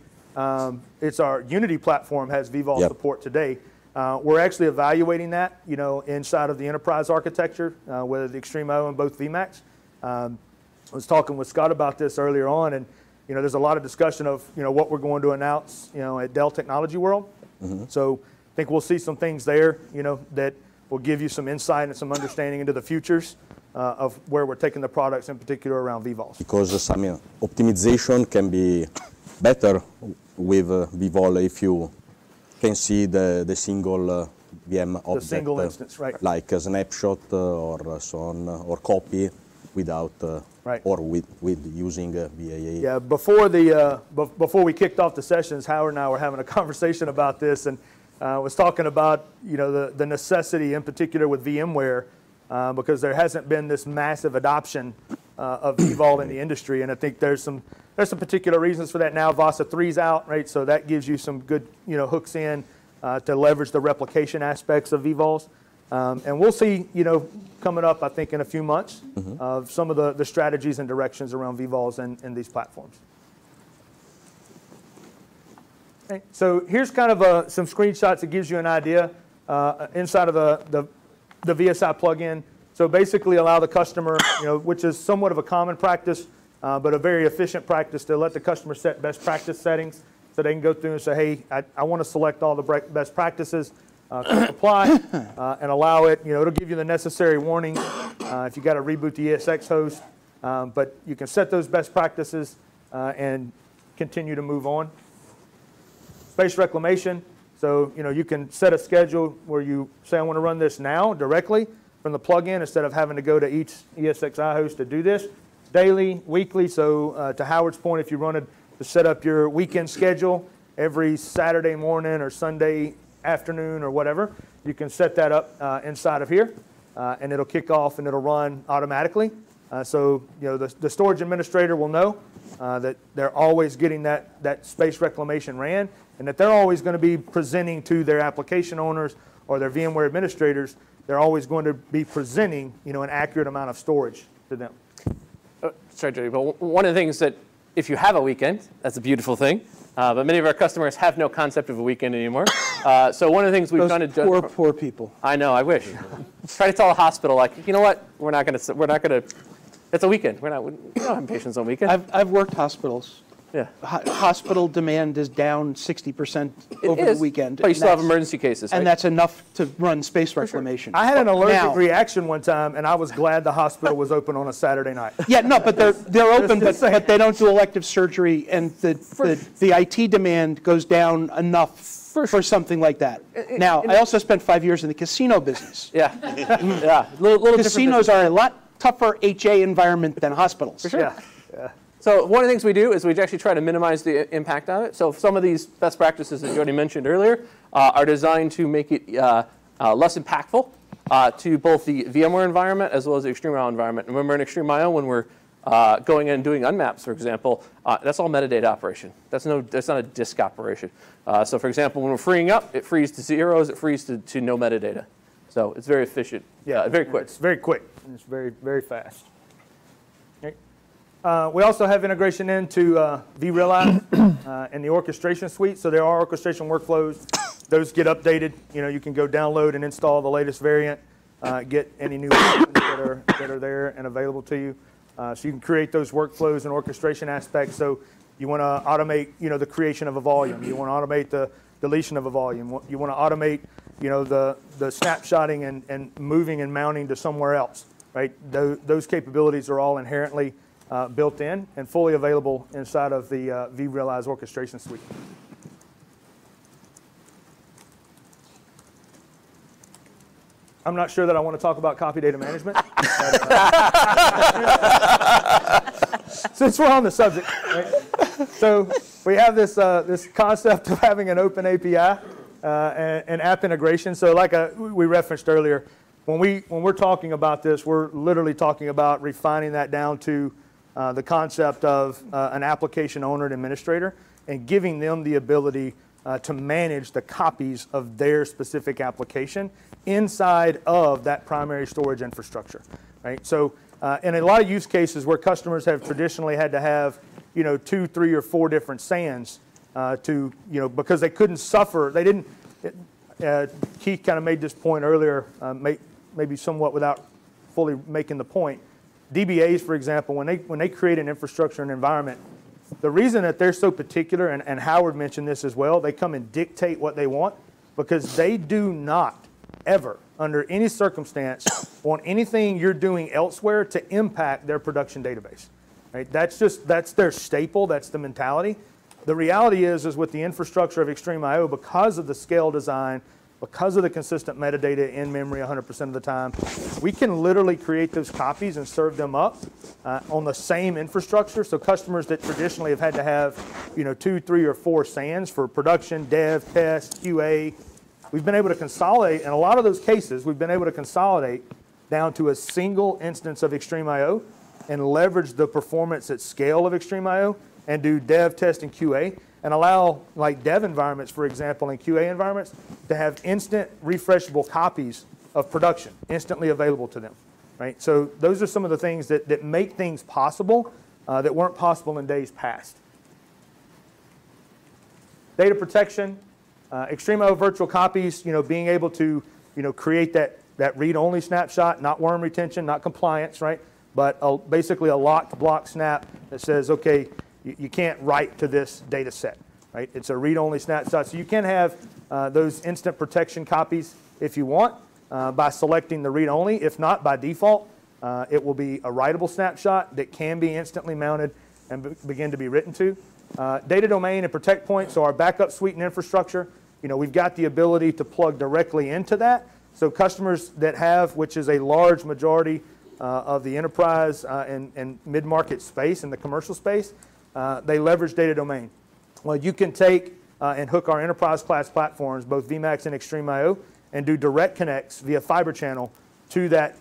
Speaker 1: it's our Unity platform has VVol
Speaker 9: Yep.
Speaker 1: support today. We're actually evaluating that, inside of the enterprise architecture with the XtremIO and both VMAX. I was talking with Scott about this earlier on, and there's a lot of discussion of what we're going to announce, at Dell Technology World. So I think we'll see some things there, that will give you some insight and some understanding into the futures of where we're taking the products, in particular around VVols.
Speaker 9: Because some optimization can be better with VVol if you can see the single VM object.
Speaker 1: The single instance, right.
Speaker 9: Like a snapshot or so on, or copy without,
Speaker 1: right.
Speaker 9: or with using VAA.
Speaker 1: Yeah, before we kicked off the sessions, Howard and I were having a conversation about this, and was talking about the necessity, in particular with VMware, because there hasn't been this massive adoption of VVol in the industry, and I think there's some particular reasons for that now. VASA 3's out, right? So that gives you some good hooks in to leverage the replication aspects of VVols. And we'll see, coming up, I think, in a few months, of some of the strategies and directions around VVols and these platforms. Okay, so here's kind of some screenshots that gives you an idea inside of the VSI plugin. So basically allow the customer, which is somewhat of a common practice, but a very efficient practice, to let the customer set best practice settings so they can go through and say, hey, I want to select all the best practices, click apply, and allow it. It'll give you the necessary warning if you got to reboot the ESX host, but you can set those best practices and continue to move on. Space reclamation, so you can set a schedule where you say, I want to run this now directly from the plugin instead of having to go to each ESXi host to do this. Daily, weekly, so to Howard's point, if you wanted to set up your weekend schedule every Saturday morning or Sunday afternoon or whatever, you can set that up inside of here, and it'll kick off and it'll run automatically. So the storage administrator will know that they're always getting that space reclamation ran, and that they're always going to be presenting to their application owners or their VMware administrators. They're always going to be presenting an accurate amount of storage to them.
Speaker 6: Sorry, Jodey, but one of the things that if you have a weekend, that's a beautiful thing. But many of our customers have no concept of a weekend anymore. So one of the things we've done to
Speaker 2: poor people.
Speaker 6: I know, I wish. Try to tell a hospital, like, you know what? We're not going to. It's a weekend. We don't have patients on weekend.
Speaker 2: I've worked hospitals.
Speaker 6: Yeah.
Speaker 2: Hospital demand is down 60% over the weekend.
Speaker 6: But you still have emergency cases, right?
Speaker 2: And that's enough to run space reclamation.
Speaker 1: I had an allergic reaction one time, and I was glad the hospital was open on a Saturday night.
Speaker 2: Yeah, no, but they're open, but they don't do elective surgery, and the IT demand goes down enough for something like that. Now, I also spent 5 years in the casino business.
Speaker 6: Yeah, yeah. Little
Speaker 2: Casinos are a lot tougher HA environment than hospitals.
Speaker 6: For sure. Yeah. So one of the things we do is we actually try to minimize the impact of it. So some of these best practices that Jodey mentioned earlier are designed to make it less impactful to both the VMware environment as well as the XtremIO environment. Remember in XtremIO, when we're going in and doing unmaps, for example, that's all metadata operation. That's not a disk operation. So for example, when we're freeing up, it frees to zeros, it frees to no metadata. So it's very efficient, very quick.
Speaker 1: It's very quick. It's very, very fast. We also have integration into vRealize and the orchestration suite. So there are orchestration workflows. Those get updated. You can go download and install the latest variant, get any new that are there and available to you. So you can create those workflows and orchestration aspects. So you want to automate, the creation of a volume. You want to automate the deletion of a volume. You want to automate, the snapshotting and moving and mounting to somewhere else. Right? Those capabilities are all inherently built in and fully available inside of the vRealize orchestration suite. I'm not sure that I want to talk about copy data management. Since we're on the subject, right? So we have this concept of having an open API and app integration. So like we referenced earlier, when we're talking about this, we're literally talking about refining that down to the concept of an application owner and administrator, and giving them the ability to manage the copies of their specific application inside of that primary storage infrastructure. Right? So in a lot of use cases where customers have traditionally had to have, 2, 3, or 4 different SANs because they couldn't suffer. They didn't. Keith kind of made this point earlier, maybe somewhat without fully making the point. DBAs, for example, when they create an infrastructure and environment, the reason that they're so particular, and Howard mentioned this as well, they come and dictate what they want because they do not ever, under any circumstance, want anything you're doing elsewhere to impact their production database. Right? That's their staple, that's the mentality. The reality is with the infrastructure of XtremIO, because of the scale design, because of the consistent metadata in memory 100% of the time, we can literally create those copies and serve them up on the same infrastructure. So customers that traditionally have had to have 2, 3, or 4 SANs for production, dev, test, QA, we've been able to consolidate. In a lot of those cases, we've been able to consolidate down to a single instance of XtremIO and leverage the performance at scale of XtremIO and do dev, test, and QA, and allow like dev environments, for example, and QA environments to have instant refreshable copies of production instantly available to them. Right? So those are some of the things that make things possible that weren't possible in days past. Data protection, XtremIO virtual copies, being able to create that read-only snapshot, not worm retention, not compliance, right? But basically a locked block snap that says, okay, you can't write to this data set, right? It's a read-only snapshot. So you can have those instant protection copies if you want by selecting the read-only. If not, by default, it will be a writable snapshot that can be instantly mounted and begin to be written to. Data domain and protect point, so our backup suite and infrastructure, we've got the ability to plug directly into that. So customers that have, which is a large majority of the enterprise and mid-market space and the commercial space, they leverage data domain. Well, you can take and hook our enterprise class platforms, both VMAX and XtremIO, and do direct connects via fiber channel to that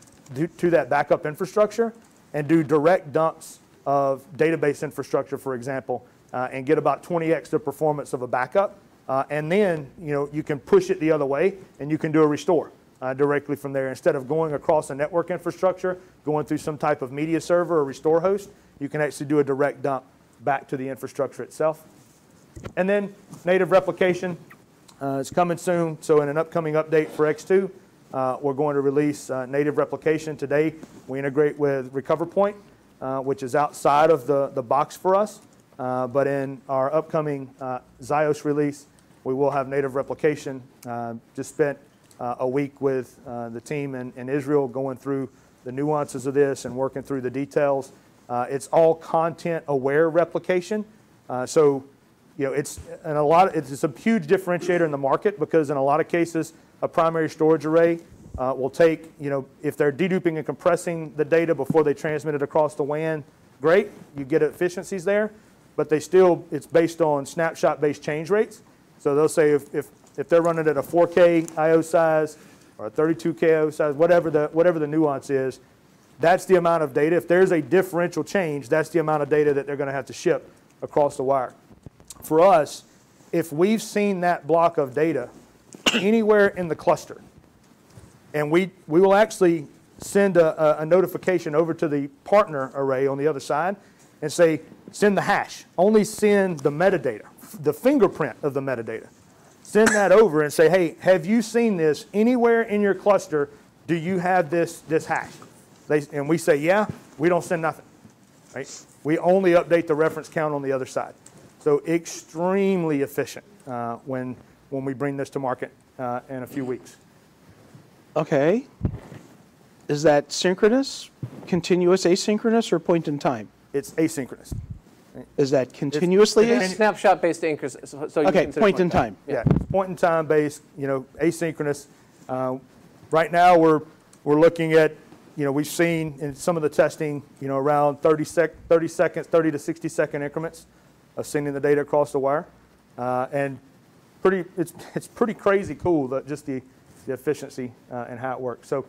Speaker 1: backup infrastructure and do direct dumps of database infrastructure, for example, and get about 20x the performance of a backup. And then you can push it the other way and you can do a restore directly from there. Instead of going across a network infrastructure, going through some type of media server or restore host, you can actually do a direct dump back to the infrastructure itself. And then native replication is coming soon. So in an upcoming update for X2, we're going to release native replication. Today, we integrate with Recover Point, which is outside of the box for us. But in our upcoming Zios release, we will have native replication. Just spent a week with the team in Israel going through the nuances of this and working through the details. It's all content-aware replication. So, it's a huge differentiator in the market because in a lot of cases, a primary storage array will take, if they're deduping and compressing the data before they transmit it across the WAN, great, you get efficiencies there, but it's based on snapshot-based change rates. So they'll say if they're running at a 4K IO size or a 32K IO size, whatever the nuance is, that's the amount of data. If there's a differential change, that's the amount of data that they're going to have to ship across the wire. For us, if we've seen that block of data anywhere in the cluster, and we will actually send a notification over to the partner array on the other side and say, send the hash. Only send the metadata, the fingerprint of the metadata. Send that over and say, hey, have you seen this anywhere in your cluster? Do you have this hash? And we say, yeah, we don't send nothing. Right? We only update the reference count on the other side. So extremely efficient when we bring this to market in a few weeks.
Speaker 2: Okay. Is that synchronous, continuous, asynchronous, or point in time?
Speaker 1: It's asynchronous.
Speaker 2: Is that continuously?
Speaker 6: It's snapshot-based increase. So
Speaker 2: okay, point in time.
Speaker 1: Yeah, point in time based, asynchronous. Right now we're looking at, we've seen in some of the testing, around 30 seconds, 30 to 60 second increments of sending the data across the wire, and it's pretty crazy cool just the efficiency and how it works. So.